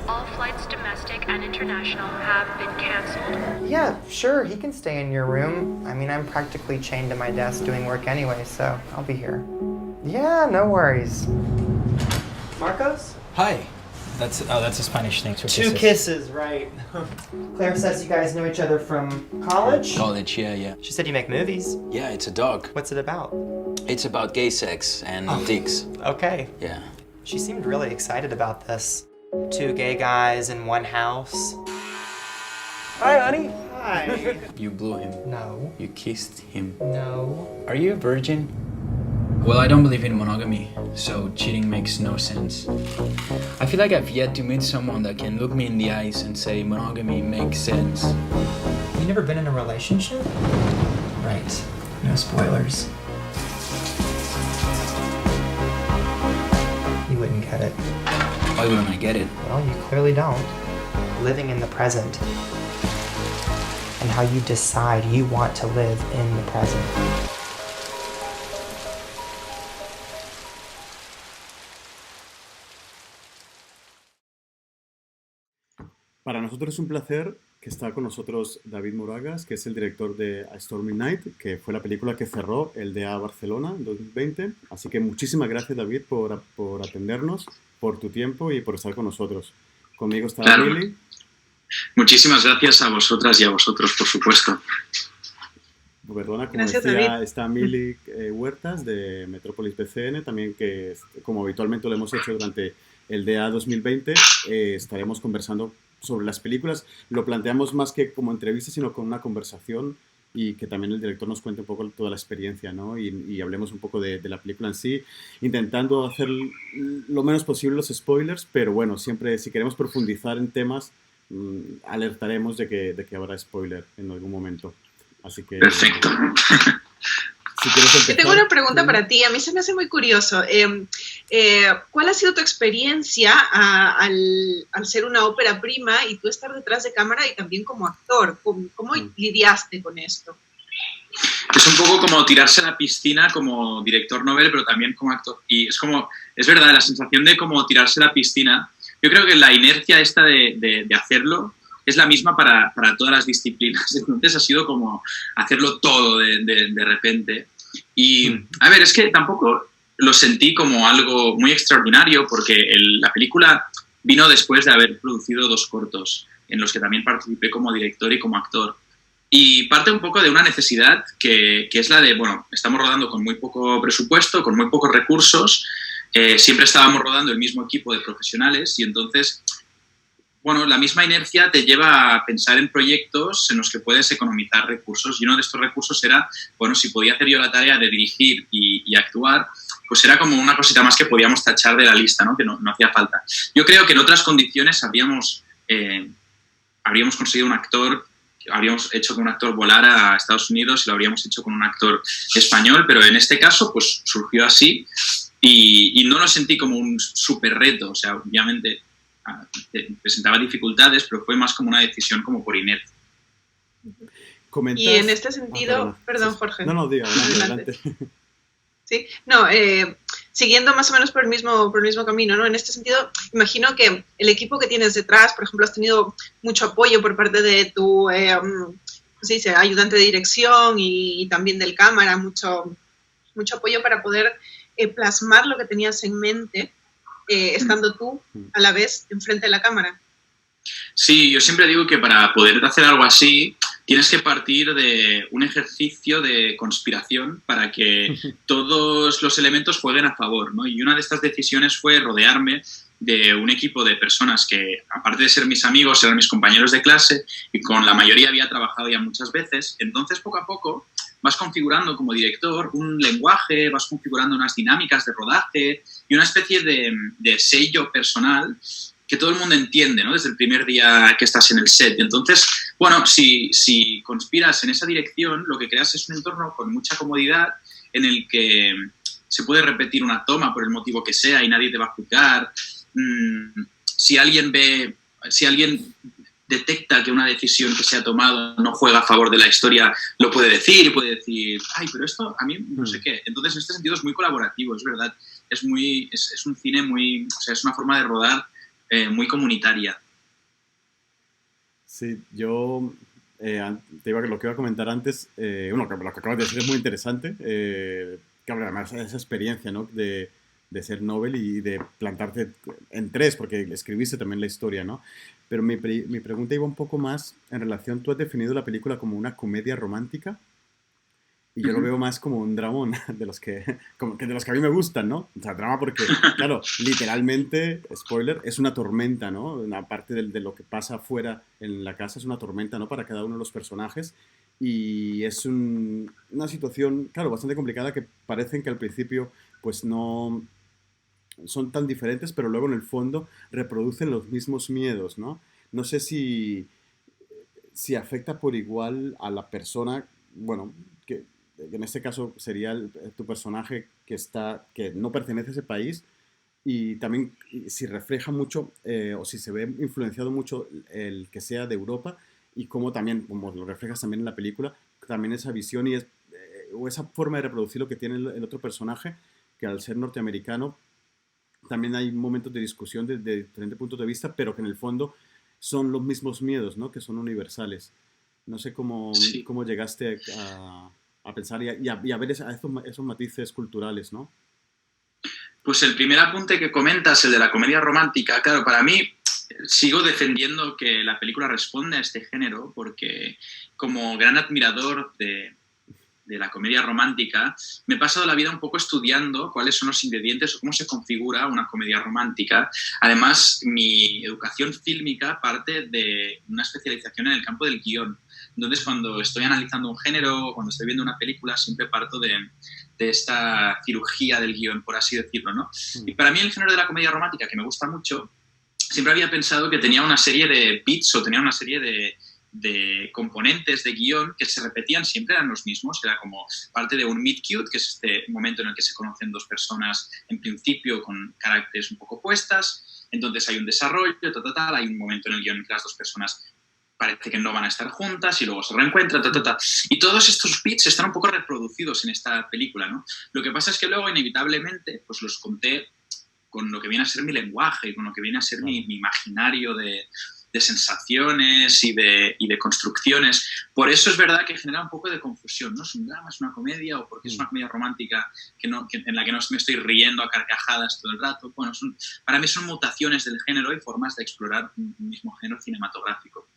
All flights domestic and international have been canceled. Yeah, sure, he can stay in your room. I mean, I'm practically chained to my desk doing work anyway, so I'll be here. Yeah, no worries. Marcos? Hi. That's a Spanish thing. Two kisses, right. Claire says you guys know each other from college? College, yeah. She said you make movies. Yeah, it's a dog. What's it about? It's about gay sex and dicks. Okay. Yeah. She seemed really excited about this. Two gay guys in one house. Hi, honey. Hi. You blew him. No. You kissed him. No. Are you a virgin? Well, I don't believe in monogamy, so cheating makes no sense. I feel like I've yet to meet someone that can look me in the eyes and say monogamy makes sense. You never been in a relationship? Right. No spoilers. You wouldn't get it. Why wouldn't I get it? Well, you clearly don't. Living in the present. And how you decide you want to live in the present. Para nosotros es un placer que está con nosotros David Moragas, que es el director de A Stormy Night, que fue la película que cerró el DA Barcelona en 2020. Así que muchísimas gracias, David, por atendernos, por tu tiempo y por estar con nosotros. Conmigo está Mili. Muchísimas gracias a vosotras y a vosotros, por supuesto. Perdona, como Gracias, decía, David. está Mili Huertas de Metrópolis BCN, también que, como habitualmente lo hemos hecho durante el DA 2020, estaremos conversando sobre las películas. Lo planteamos más que como entrevista, sino con una conversación y que también el director nos cuente un poco toda la experiencia, ¿no? Y hablemos un poco de la película en sí, intentando hacer lo menos posible los spoilers, pero bueno, siempre si queremos profundizar en temas, alertaremos de que habrá spoiler en algún momento. Así que... Perfecto. Si quieres empezar, Tengo una pregunta para ti. A mí se me hace muy curioso. ¿Cuál ha sido tu experiencia al ser una ópera prima y tú estar detrás de cámara y también como actor? ¿Cómo lidiaste con esto? Es un poco como tirarse a la piscina como director novel, pero también como actor. Y es verdad, la sensación de como tirarse a la piscina, yo creo que la inercia esta de hacerlo es la misma para todas las disciplinas. Entonces ha sido como hacerlo todo de repente. Y, a ver, es que tampoco lo sentí como algo muy extraordinario porque la película vino después de haber producido 2 cortos en los que también participé como director y como actor. Y parte un poco de una necesidad que es la de, bueno, estamos rodando con muy poco presupuesto, con muy pocos recursos, siempre estábamos rodando el mismo equipo de profesionales y entonces... Bueno, la misma inercia te lleva a pensar en proyectos en los que puedes economizar recursos y uno de estos recursos era, bueno, si podía hacer yo la tarea de dirigir y actuar, pues era como una cosita más que podíamos tachar de la lista, ¿no? Que no hacía falta. Yo creo que en otras condiciones habríamos conseguido un actor, habríamos hecho que un actor volara a Estados Unidos y lo habríamos hecho con un actor español, pero en este caso pues surgió así y no lo sentí como un súper reto, o sea, obviamente... presentaba dificultades, pero fue más como una decisión como por inercia. comentas... Y en este sentido... perdón, Jorge. No, diga, adelante. Sí, no, siguiendo más o menos por el mismo camino, ¿no? En este sentido, imagino que el equipo que tienes detrás, por ejemplo, has tenido mucho apoyo por parte de tu ¿cómo se dice? Ayudante de dirección y también del cámara, mucho apoyo para poder plasmar lo que tenías en mente, estando tú a la vez enfrente de la cámara. Sí, yo siempre digo que para poder hacer algo así tienes que partir de un ejercicio de conspiración para que todos los elementos jueguen a favor, ¿no? Y una de estas decisiones fue rodearme de un equipo de personas que, aparte de ser mis amigos, eran mis compañeros de clase y con la mayoría había trabajado ya muchas veces. Entonces, poco a poco, vas configurando como director un lenguaje, vas configurando unas dinámicas de rodaje y una especie de sello personal que todo el mundo entiende, ¿no? Desde el primer día que estás en el set. Entonces, bueno, si conspiras en esa dirección, lo que creas es un entorno con mucha comodidad en el que se puede repetir una toma por el motivo que sea y nadie te va a juzgar. Si alguien detecta que una decisión que se ha tomado no juega a favor de la historia, lo puede decir y puede decir, ay, pero esto a mí no sé qué. Entonces, en este sentido es muy colaborativo, es verdad. Es un cine muy... O sea, es una forma de rodar muy comunitaria. Sí, yo lo que iba a comentar antes, lo que acabas de decir es muy interesante, que además esa experiencia, ¿no? de ser Nobel y de plantarte en tres, porque escribiste también la historia, ¿no? Pero mi pregunta iba un poco más en relación, tú has definido la película como una comedia romántica, y yo lo veo más como un dramón de los de los que a mí me gustan, ¿no? O sea, drama porque, claro, literalmente, spoiler, es una tormenta, ¿no? Una parte de lo que pasa afuera en la casa es una tormenta, ¿no? Para cada uno de los personajes. Y es una situación, claro, bastante complicada, que parecen que al principio, pues no son tan diferentes, pero luego en el fondo reproducen los mismos miedos, ¿no? No sé si afecta por igual a la persona, bueno, que en este caso sería tu personaje que no pertenece a ese país, y también si refleja mucho o si se ve influenciado mucho el que sea de Europa, y cómo también, como lo reflejas también en la película, también esa visión o esa forma de reproducir lo que tiene el otro personaje, que al ser norteamericano también hay momentos de discusión de diferentes puntos de vista, pero que en el fondo son los mismos miedos, ¿no? Que son universales. No sé Sí. cómo llegaste a pensar y a ver esos matices culturales, ¿no? Pues el primer apunte que comentas, el de la comedia romántica, claro, para mí sigo defendiendo que la película responde a este género porque como gran admirador de la comedia romántica, me he pasado la vida un poco estudiando cuáles son los ingredientes o cómo se configura una comedia romántica. Además, mi educación fílmica parte de una especialización en el campo del guión. Entonces, cuando estoy analizando un género, cuando estoy viendo una película, siempre parto de esta cirugía del guión, por así decirlo, ¿no? Y para mí el género de la comedia romántica, que me gusta mucho, siempre había pensado que tenía una serie de beats o tenía una serie de componentes de guión que se repetían, siempre eran los mismos. Era como parte de un meet cute, que es este momento en el que se conocen dos personas en principio con caracteres un poco opuestas, entonces hay un desarrollo, hay un momento en el guión en que las dos personas parece que no van a estar juntas y luego se reencuentran, y todos estos beats están un poco reproducidos en esta película, ¿no? Lo que pasa es que luego inevitablemente pues los conté con lo que viene a ser mi lenguaje y con lo que viene a ser mi imaginario de sensaciones y de construcciones. Por eso es verdad que genera un poco de confusión, ¿no? ¿Es un drama, es una comedia, o porque es una comedia romántica en la que no me estoy riendo a carcajadas todo el rato? Bueno, para mí son mutaciones del género y formas de explorar un mismo género cinematográfico.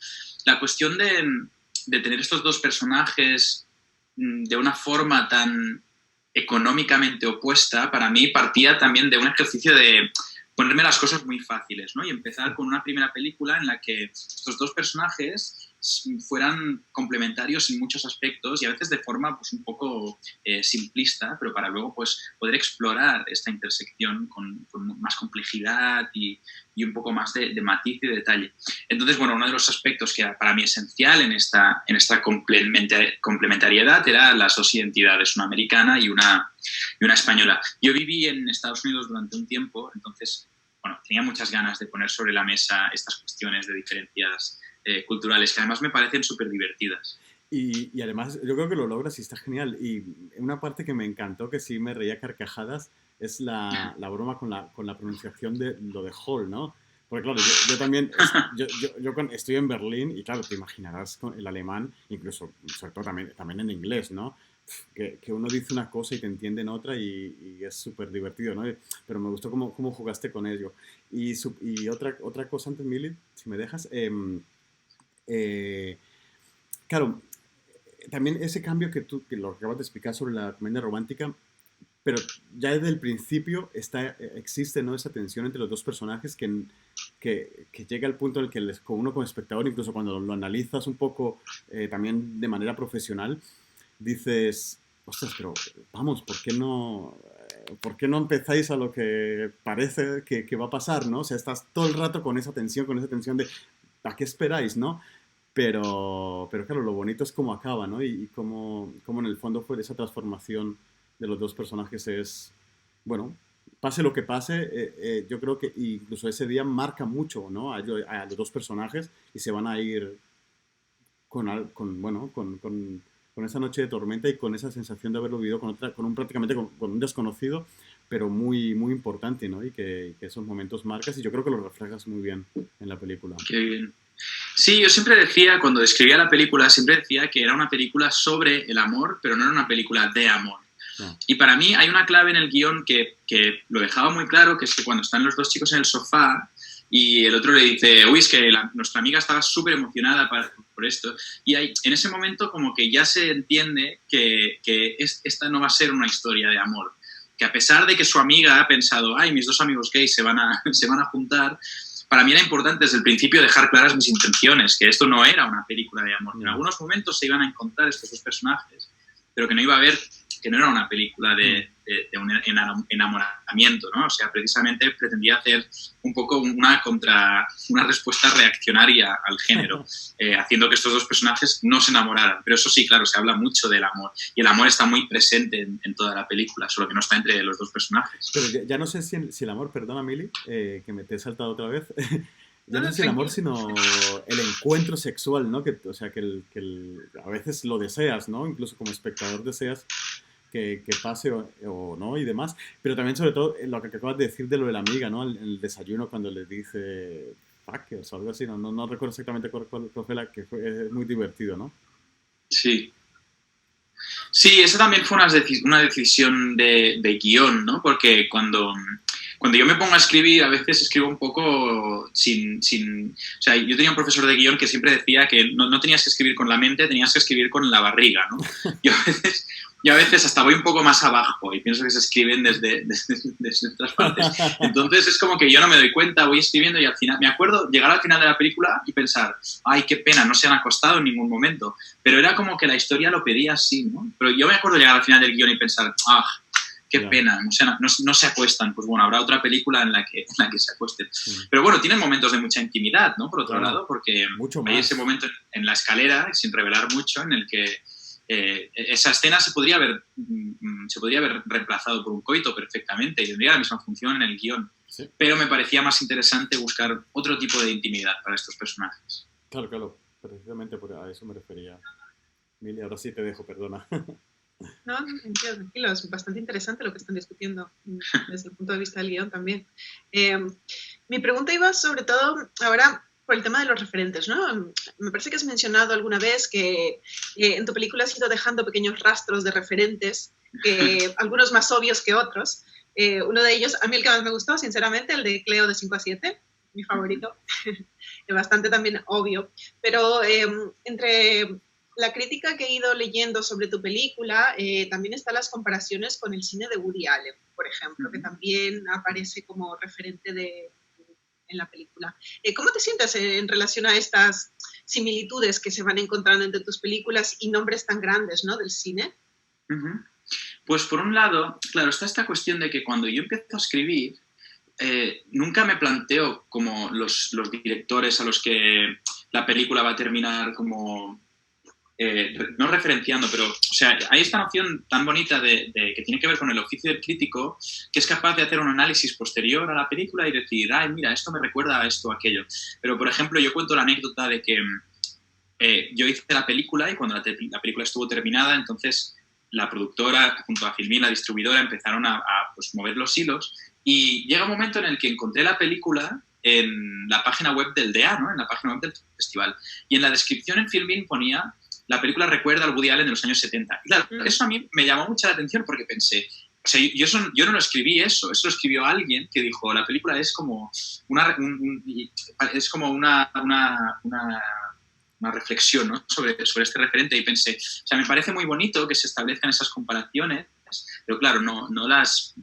La cuestión de tener estos dos personajes de una forma tan económicamente opuesta, para mí partía también de un ejercicio de ponerme las cosas muy fáciles, ¿no? Y empezar con una primera película en la que estos dos personajes fueran complementarios en muchos aspectos y a veces de forma pues un poco simplista, pero para luego pues poder explorar esta intersección con más complejidad y un poco más de matiz y de detalle. Entonces, bueno, uno de los aspectos que era para mí esencial en esta complementariedad era las dos identidades, una americana y una española. Yo viví en Estados Unidos durante un tiempo, entonces, bueno, tenía muchas ganas de poner sobre la mesa estas cuestiones de diferencias culturales, que además me parecen súper divertidas. Y además yo creo que lo logras y está genial. Y una parte que me encantó, que sí me reía carcajadas, es la broma con la pronunciación de lo de Hall, ¿no? Porque claro, yo también estoy en Berlín y claro, te imaginarás con el alemán, incluso, sobre todo también en inglés, ¿no? Que uno dice una cosa y te entiende en otra y es súper divertido, ¿no? Pero me gustó cómo jugaste con ello. Y otra cosa antes, Mili, si me dejas, claro, también ese cambio que lo acabas de explicar sobre la comedia romántica, pero ya desde el principio existe, ¿no? Esa tensión entre los dos personajes que llega al punto en el que con uno como espectador, incluso cuando lo analizas un poco también de manera profesional, dices, ostras, pero vamos, ¿por qué no empezáis a lo que parece que va a pasar, ¿no? O sea, estás todo el rato con esa tensión de ¿a qué esperáis, no? Pero claro, lo bonito es cómo acaba, ¿no? Y cómo en el fondo fue esa transformación de los dos personajes es, bueno, pase lo que pase, yo creo que incluso ese día marca mucho, ¿no? A los dos personajes y se van a ir con esa noche de tormenta y con esa sensación de haberlo vivido prácticamente con un desconocido, pero muy, muy importante, ¿no? Y que esos momentos marcas y yo creo que lo reflejas muy bien en la película. Qué bien. Sí, yo siempre decía, cuando describía la película, siempre decía que era una película sobre el amor, pero no era una película de amor. No. Y para mí hay una clave en el guión que lo dejaba muy claro, que es que cuando están los dos chicos en el sofá y el otro le dice, uy, es que nuestra amiga estaba súper emocionada por esto, y en ese momento como que ya se entiende que esta no va a ser una historia de amor, que a pesar de que su amiga ha pensado, ay, mis dos amigos gays se van a juntar, para mí era importante desde el principio dejar claras mis intenciones, que esto no era una película de amor. En algunos momentos se iban a encontrar estos dos personajes, pero que no iba a haber, que no era una película de un enamoramiento, ¿no? O sea, precisamente pretendía hacer un poco una respuesta reaccionaria al género, haciendo que estos dos personajes no se enamoraran. Pero eso sí, claro, se habla mucho del amor, y el amor está muy presente en toda la película, solo que no está entre los dos personajes. Pero ya no sé si el amor, perdona Mili, que me te he saltado otra vez, ya no es el amor, sino el encuentro sexual, ¿no? O sea, que a veces lo deseas, ¿no? Incluso como espectador deseas que pase o no y demás. Pero también, sobre todo, lo que acabas de decir de lo de la amiga, ¿no? El desayuno cuando le dice fuckers o algo así, no recuerdo exactamente cuál fue la que fue, es muy divertido, ¿no? Sí. Sí, esa también fue una decisión de guión, ¿no? Porque cuando yo me pongo a escribir, a veces escribo un poco sin... O sea, yo tenía un profesor de guión que siempre decía que no tenías que escribir con la mente, tenías que escribir con la barriga, ¿no? Yo a veces hasta voy un poco más abajo y pienso que se escriben desde otras partes. Entonces es como que yo no me doy cuenta, voy escribiendo y al final... Me acuerdo llegar al final de la película y pensar, ay, qué pena, no se han acostado en ningún momento. Pero era como que la historia lo pedía así, ¿no? Pero yo me acuerdo llegar al final del guión y pensar, qué pena, no se acuestan. Pues bueno, habrá otra película en la que se acuesten. Pero bueno, tienen momentos de mucha intimidad, ¿no? Por otro lado, porque hay ese momento en la escalera, sin revelar mucho, en el que esa escena se podría haber reemplazado por un coito perfectamente y tendría la misma función en el guión. Sí. Pero me parecía más interesante buscar otro tipo de intimidad para estos personajes. Claro, precisamente a eso me refería. Mili, ahora sí te dejo, perdona. No, tranquilo, es bastante interesante lo que están discutiendo desde el punto de vista del guión también. Mi pregunta iba sobre todo ahora por el tema de los referentes, ¿no? Me parece que has mencionado alguna vez que en tu película has ido dejando pequeños rastros de referentes, algunos más obvios que otros. Uno de ellos, a mí el que más me gustó, sinceramente, el de Cleo de 5 a 7, mi favorito, bastante también obvio, pero entre la crítica que he ido leyendo sobre tu película, también están las comparaciones con el cine de Woody Allen, por ejemplo, que también aparece como referente en la película. ¿Cómo te sientes en relación a estas similitudes que se van encontrando entre tus películas y nombres tan grandes, ¿no?, del cine? Pues por un lado, claro, está esta cuestión de que cuando yo empiezo a escribir, nunca me planteo como los directores a los que la película va a terminar como... no referenciando, pero, o sea, hay esta noción tan bonita que tiene que ver con el oficio del crítico, que es capaz de hacer un análisis posterior a la película y decir, ay, mira, esto me recuerda a esto o aquello. Pero, por ejemplo, yo cuento la anécdota de que yo hice la película y cuando la película estuvo terminada, entonces la productora, junto a Filmin, la distribuidora, empezaron a pues, mover los hilos y llega un momento en el que encontré la película en la página web del DEA, ¿no?, en la página web del festival. Y en la descripción en Filmin ponía: la película recuerda al Woody Allen de los años 70. Y claro, eso a mí me llamó mucha la atención porque pensé, o sea, yo no lo escribí eso lo escribió alguien que dijo, la película es como una reflexión, ¿no?, sobre este referente, y pensé, o sea, me parece muy bonito que se establezcan esas comparaciones, pero claro, no las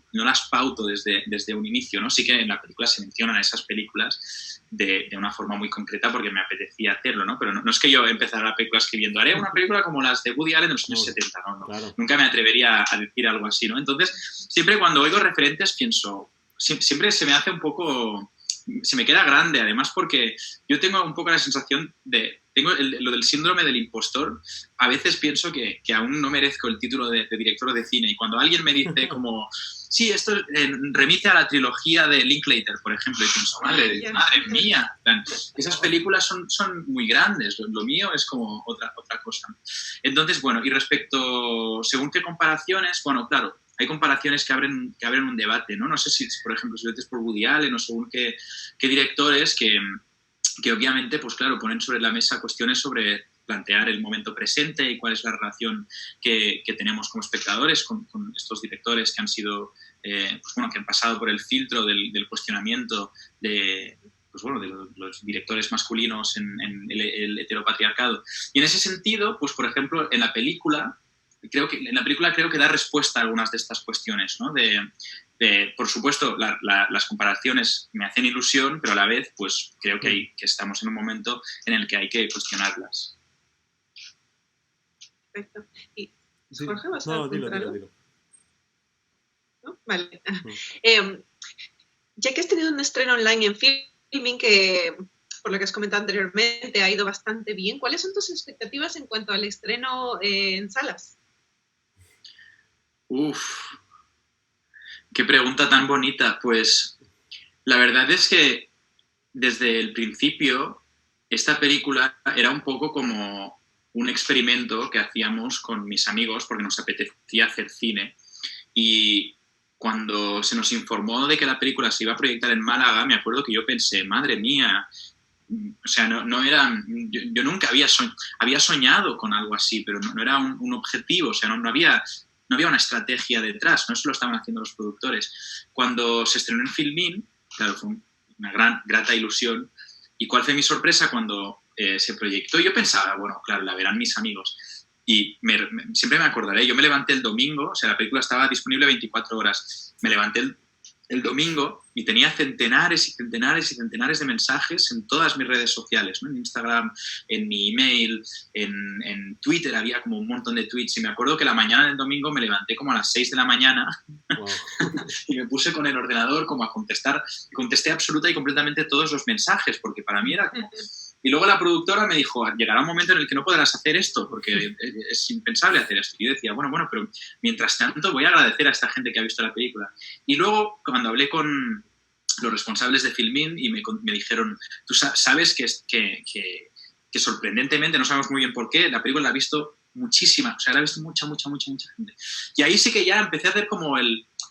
pauto desde un inicio, ¿no? Sí que en la película se mencionan esas películas de una forma muy concreta porque me apetecía hacerlo, ¿no? Pero no es que yo empezara la película escribiendo, haré una película como las de Woody Allen de los años 70, ¿no? Claro. Nunca me atrevería a decir algo así, ¿no? Entonces, siempre cuando oigo referentes pienso, siempre se me hace un poco... Se me queda grande, además, porque yo tengo un poco la sensación tengo lo del síndrome del impostor. A veces pienso que aún no merezco el título de director de cine, y cuando alguien me dice como, sí, esto remite a la trilogía de Linklater, por ejemplo, y pienso, madre mía, esas películas son muy grandes, lo mío es como otra cosa. Entonces, bueno, y respecto, según qué comparaciones, bueno, claro, hay comparaciones que abren un debate, ¿no? No sé si, por ejemplo, si lo dices por Woody Allen o según qué directores que obviamente, pues claro, ponen sobre la mesa cuestiones sobre plantear el momento presente y cuál es la relación que tenemos como espectadores con estos directores que han sido, pues bueno, que han pasado por el filtro del cuestionamiento de los directores masculinos en el heteropatriarcado. Y en ese sentido, pues por ejemplo, en la película creo que da respuesta a algunas de estas cuestiones, ¿no? Por supuesto, las comparaciones me hacen ilusión, pero a la vez, pues creo que estamos en un momento en el que hay que cuestionarlas. Perfecto. ¿Y Sí. Jorge, vas a No, dilo. comentar algo? ¿No? Vale. Ya que has tenido un estreno online en Filmin que, por lo que has comentado anteriormente, ha ido bastante bien, ¿cuáles son tus expectativas en cuanto al estreno en salas? Uf, qué pregunta tan bonita. Pues la verdad es que desde el principio esta película era un poco como un experimento que hacíamos con mis amigos porque nos apetecía hacer cine. Y cuando se nos informó de que la película se iba a proyectar en Málaga, me acuerdo que yo pensé, madre mía, o sea, no era, yo nunca había soñado con algo así, pero no era un objetivo, o sea, no había una estrategia detrás, no eso lo estaban haciendo los productores. Cuando se estrenó en Filmin, claro, fue una grata ilusión. ¿Y cuál fue mi sorpresa cuando se proyectó? Yo pensaba, bueno, claro, la verán mis amigos. Y siempre me acordaré, yo me levanté el domingo, o sea, la película estaba disponible 24 horas. Me levanté el domingo y tenía centenares y centenares y centenares de mensajes en todas mis redes sociales, ¿no? En Instagram, en mi email, en Twitter había como un montón de tweets. Y me acuerdo que la mañana del domingo me levanté como a las 6 de la mañana Wow. y me puse con el ordenador como a contestar. Contesté absoluta y completamente todos los mensajes, porque para mí era como... Y luego la productora me dijo, llegará un momento en el que no podrás hacer esto, porque es impensable hacer esto. Y yo decía, bueno, pero mientras tanto voy a agradecer a esta gente que ha visto la película. Y luego, cuando hablé con los responsables de Filmin y me dijeron, tú sabes que sorprendentemente, no sabemos muy bien por qué, la película la ha visto muchísima, o sea, la ha visto mucha gente. Y ahí sí que ya empecé a hacer como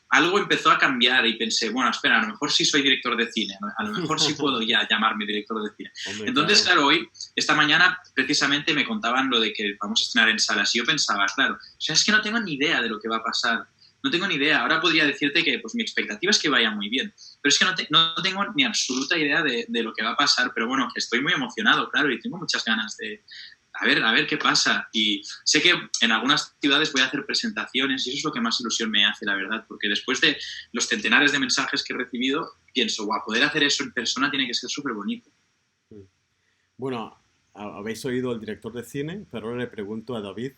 algo empezó a cambiar y pensé, bueno, espera, a lo mejor sí soy director de cine, a lo mejor sí puedo ya llamarme director de cine. Hombre, Entonces, claro, esta mañana, precisamente me contaban lo de que vamos a estrenar en salas y yo pensaba, claro, o sea, es que no tengo ni idea de lo que va a pasar, no tengo ni idea. Ahora podría decirte que pues mi expectativa es que vaya muy bien, pero es que no tengo ni absoluta idea de lo que va a pasar, pero bueno, que estoy muy emocionado, claro, y tengo muchas ganas de... A ver qué pasa. Y sé que en algunas ciudades voy a hacer presentaciones y eso es lo que más ilusión me hace, la verdad, porque después de los centenares de mensajes que he recibido, pienso, guau, poder hacer eso en persona tiene que ser súper bonito. Bueno, habéis oído al director de cine, pero ahora le pregunto a David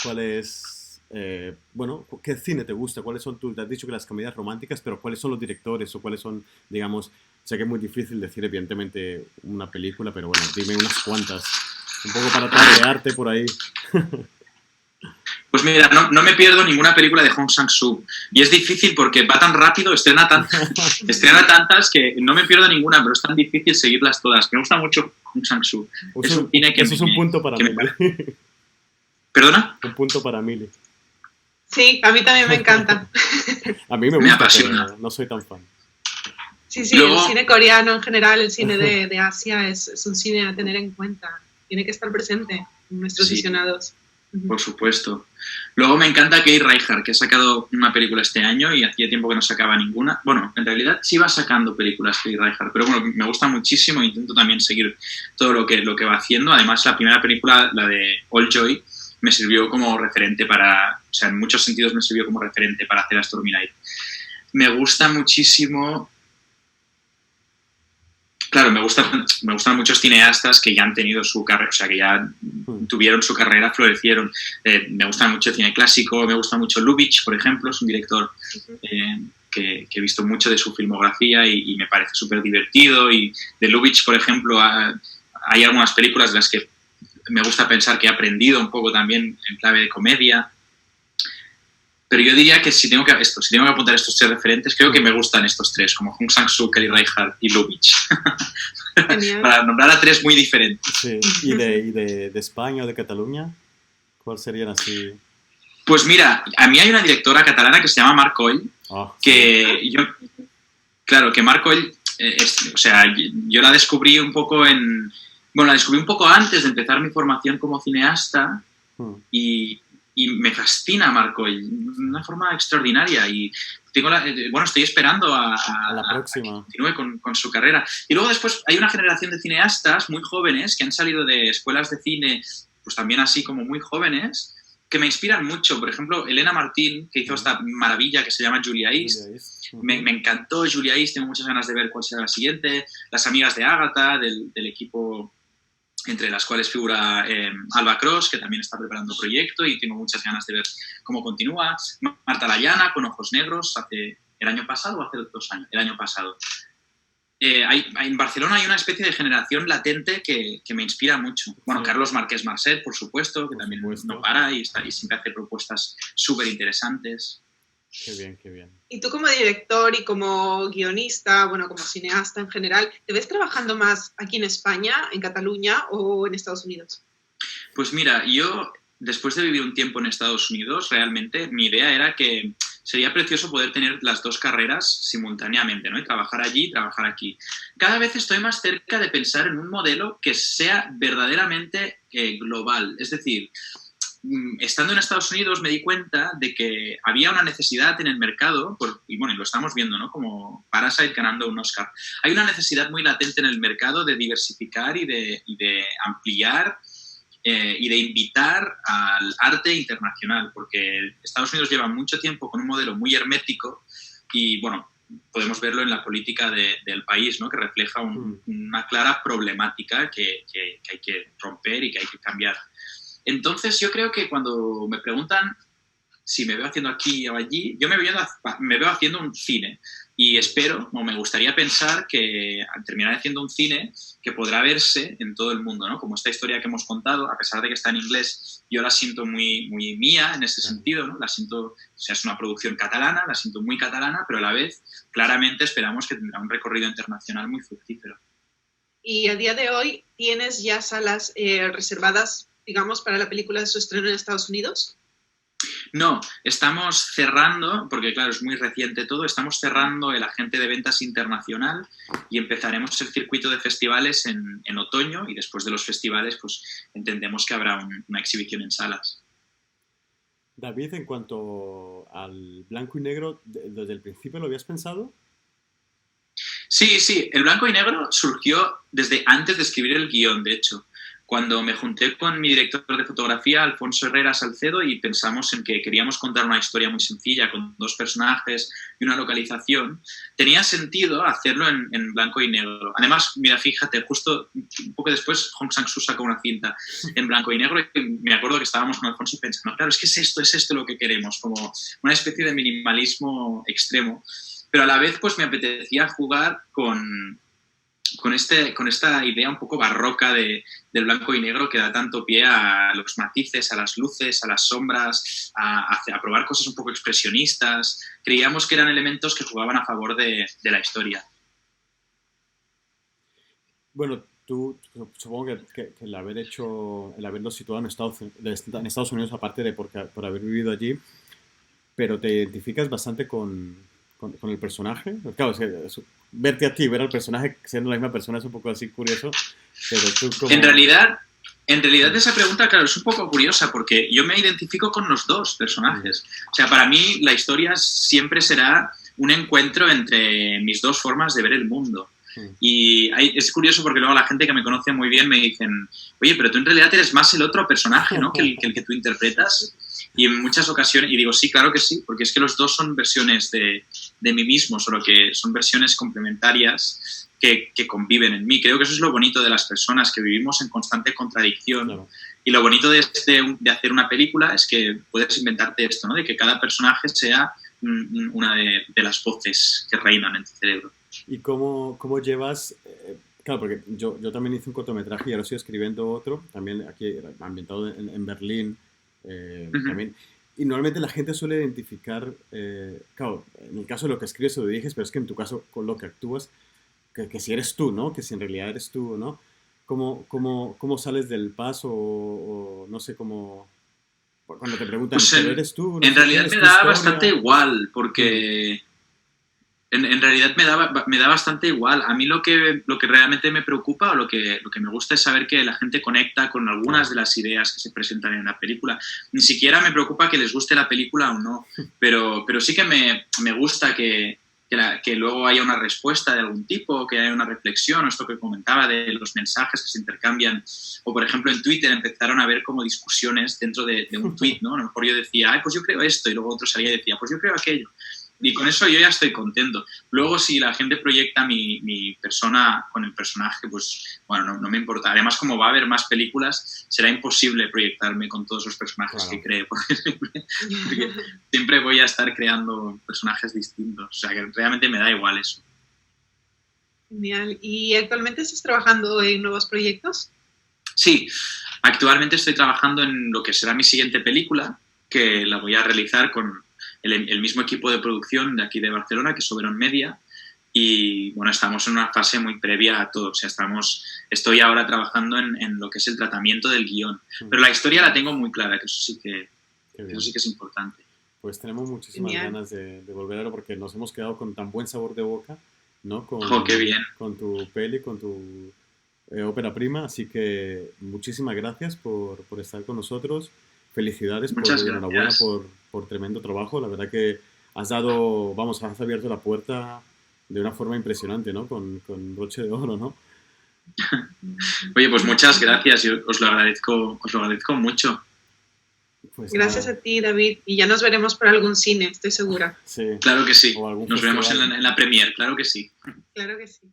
cuál es, ¿qué cine te gusta? ¿Cuáles son te has dicho que las comedias románticas, pero cuáles son los directores o cuáles son, digamos, sé que es muy difícil decir evidentemente una película, pero bueno, dime unas cuantas. Un poco para tarearte por ahí. Pues mira, no me pierdo ninguna película de Hong Sang-soo. Y es difícil porque va tan rápido, estrena tantas que no me pierdo ninguna, pero es tan difícil seguirlas todas. Me gusta mucho Hong Sang-soo. Es un cine que eso es un punto para Mili. ¿Perdona? Un punto para Mili. Sí, a mí también me encanta. A mí me gusta, apasiona. pero no soy tan fan. Sí, Luego, el cine coreano en general, el cine de Asia es un cine a tener en cuenta. Tiene que estar presente en nuestros visionados. Por supuesto. Luego me encanta Kay Reichardt, que ha sacado una película este año y hacía tiempo que no sacaba ninguna. Bueno, en realidad sí va sacando películas Kay Reichardt, pero bueno, me gusta muchísimo e intento también seguir todo lo que va haciendo. Además, la primera película, la de All Joy, me sirvió como referente o sea, en muchos sentidos me sirvió como referente para hacer a Stormy Night. Me gusta muchísimo... Claro, me gustan muchos cineastas que ya han tenido su carrera, o sea, que ya tuvieron su carrera, florecieron. Me gusta mucho el cine clásico, me gusta mucho Lubitsch, por ejemplo, es un director que he visto mucho de su filmografía y me parece súper divertido. Y de Lubitsch, por ejemplo, hay algunas películas de las que me gusta pensar que he aprendido un poco también en clave de comedia. Pero yo diría que si tengo que apuntar estos tres referentes, creo que me gustan estos tres, como Hong Sang-soo, Kay Reichardt y Lubitsch. Para nombrar a tres muy diferentes. Sí. ¿Y de España o de Cataluña? ¿Cuáles serían así? Pues mira, a mí hay una directora catalana que se llama Marc Coll, Ah, que yo, claro, que Marc Coll, o sea, yo la descubrí un poco bueno, la descubrí un poco antes de empezar mi formación como cineasta mm, y me fascina Marc Coll, de una forma extraordinaria y bueno, estoy esperando a la a que próxima. continúe con su carrera. Y luego después hay una generación de cineastas muy jóvenes que han salido de escuelas de cine, pues también así como muy jóvenes, que me inspiran mucho. Por ejemplo, Elena Martín, que hizo esta maravilla que se llama Julia East. Julia East. Me encantó Julia East, tengo muchas ganas de ver cuál será la siguiente. Las amigas de Ágata, del equipo entre las cuales figura Alba Cross, que también está preparando proyecto y tengo muchas ganas de ver cómo continúa. Marta Layana, con Ojos Negros, el año pasado o hace 2 años, el año pasado. En Barcelona hay una especie de generación latente que me inspira mucho. Bueno, Sí. Carlos Marqués Marcet, por supuesto, que Por también supuesto. no para y siempre hace propuestas súper interesantes. Qué bien, qué bien. Y tú como director y como guionista, bueno, como cineasta en general, ¿te ves trabajando más aquí en España, en Cataluña o en Estados Unidos? Pues mira, yo después de vivir un tiempo en Estados Unidos, realmente mi idea era que sería precioso poder tener las dos carreras simultáneamente, ¿no? Y trabajar allí y trabajar aquí. Cada vez estoy más cerca de pensar en un modelo que sea verdaderamente global. Es decir, estando en Estados Unidos me di cuenta de que había una necesidad en el mercado, y bueno, lo estamos viendo, ¿no? Como Parasite ganando un Oscar. Hay una necesidad muy latente en el mercado de diversificar y de ampliar y de invitar al arte internacional, porque Estados Unidos lleva mucho tiempo con un modelo muy hermético y, bueno, podemos verlo en la política del país, ¿no? Que refleja una clara problemática que hay que romper y que hay que cambiar. Entonces, yo creo que cuando me preguntan si me veo haciendo aquí o allí, yo me veo haciendo un cine y espero, o me gustaría pensar que terminaré haciendo un cine que podrá verse en todo el mundo, ¿no? Como esta historia que hemos contado, a pesar de que está en inglés, yo la siento muy, muy mía en ese sentido, ¿no? La siento, o sea, es una producción catalana, la siento muy catalana, pero a la vez claramente esperamos que tendrá un recorrido internacional muy fructífero. Y a día de hoy, ¿tienes ya salas reservadas, digamos, para la película de su estreno en Estados Unidos? No, estamos cerrando, porque claro, es muy reciente todo, estamos cerrando el agente de ventas internacional y empezaremos el circuito de festivales en otoño y después de los festivales pues entendemos que habrá una exhibición en salas. David, en cuanto al blanco y negro, ¿desde el principio lo habías pensado? Sí, el blanco y negro surgió desde antes de escribir el guión, de hecho. Cuando me junté con mi director de fotografía, Alfonso Herrera Salcedo, y pensamos en que queríamos contar una historia muy sencilla, con 2 personajes y una localización, tenía sentido hacerlo en blanco y negro. Además, mira, fíjate, justo un poco después Hong Sang-soo sacó una cinta en blanco y negro y me acuerdo que estábamos con Alfonso pensando, claro, es que es esto lo que queremos, como una especie de minimalismo extremo. Pero a la vez pues me apetecía jugar con esta idea un poco barroca del blanco y negro que da tanto pie a los matices, a las luces, a las sombras, a probar cosas un poco expresionistas. Creíamos que eran elementos que jugaban a favor de la historia. Bueno, tú supongo que el haberlo situado en Estados Unidos, aparte de por haber vivido allí, pero te identificas bastante con el personaje. Claro, verte a ti, ver al personaje siendo la misma persona es un poco así curioso, pero tú como... En realidad esa pregunta, claro, es un poco curiosa porque yo me identifico con los 2 personajes. O sea, para mí la historia siempre será un encuentro entre mis 2 formas de ver el mundo. Y es curioso porque luego la gente que me conoce muy bien me dicen, oye, pero tú en realidad eres más el otro personaje, ¿no? que el que tú interpretas. Y en muchas ocasiones, y digo, sí, claro que sí, porque es que los 2 son versiones de mí mismo, solo que son versiones complementarias que conviven en mí. Creo que eso es lo bonito de las personas, que vivimos en constante contradicción. Claro. Y lo bonito de hacer una película es que puedes inventarte esto, ¿no? De que cada personaje sea una de las voces que reinan en tu cerebro. ¿Y cómo llevas...? Claro, porque yo también hice un cortometraje y ahora estoy escribiendo otro, también aquí ambientado en Berlín, también. Y normalmente la gente suele identificar, claro, en el caso de lo que escribes o diriges, pero es que en tu caso con lo que actúas, que si eres tú, ¿no? Que si en realidad eres tú, ¿no? ¿Cómo sales del paso o no sé cómo Cuando te preguntan, Pues ¿pero eres tú? No en sé realidad qué, me ¿es tu da historia? bastante igual, porque en realidad me da bastante igual. A mí lo que realmente me preocupa o lo que me gusta es saber que la gente conecta con algunas de las ideas que se presentan en la película. Ni siquiera me preocupa que les guste la película o no, pero sí que me gusta que luego haya una respuesta de algún tipo, que haya una reflexión, o esto que comentaba de los mensajes que se intercambian. O, por ejemplo, en Twitter empezaron a haber como discusiones dentro de un tweet, ¿no? A lo mejor yo decía, pues yo creo esto, y luego otro salía y decía, pues yo creo aquello. Y con eso yo ya estoy contento. Luego, si la gente proyecta mi persona con el personaje, pues, bueno, no me importa. Además, como va a haber más películas, será imposible proyectarme con todos los personajes que cree, porque siempre voy a estar creando personajes distintos. O sea, que realmente me da igual eso. Genial. ¿Y actualmente estás trabajando en nuevos proyectos? Sí, actualmente estoy trabajando en lo que será mi siguiente película, que la voy a realizar con el mismo equipo de producción de aquí de Barcelona, que es Oberon Media, y bueno, estamos en una fase muy previa a todo. O sea, estoy ahora trabajando en lo que es el tratamiento del guión, pero la historia la tengo muy clara, que eso sí que es importante. Pues tenemos muchísimas ganas de volver a verlo porque nos hemos quedado con tan buen sabor de boca, ¿no? Qué bien. Con tu peli, con tu ópera prima, así que muchísimas gracias por estar con nosotros. Felicidades, enhorabuena por tremendo trabajo. La verdad que has abierto la puerta de una forma impresionante, ¿no? Con broche de oro, ¿no? Oye, pues muchas gracias, yo os lo agradezco mucho. Pues gracias a ti, David, y ya nos veremos por algún cine, estoy segura. Sí. Claro que sí, nos vemos en la premier, claro que sí. Claro que sí.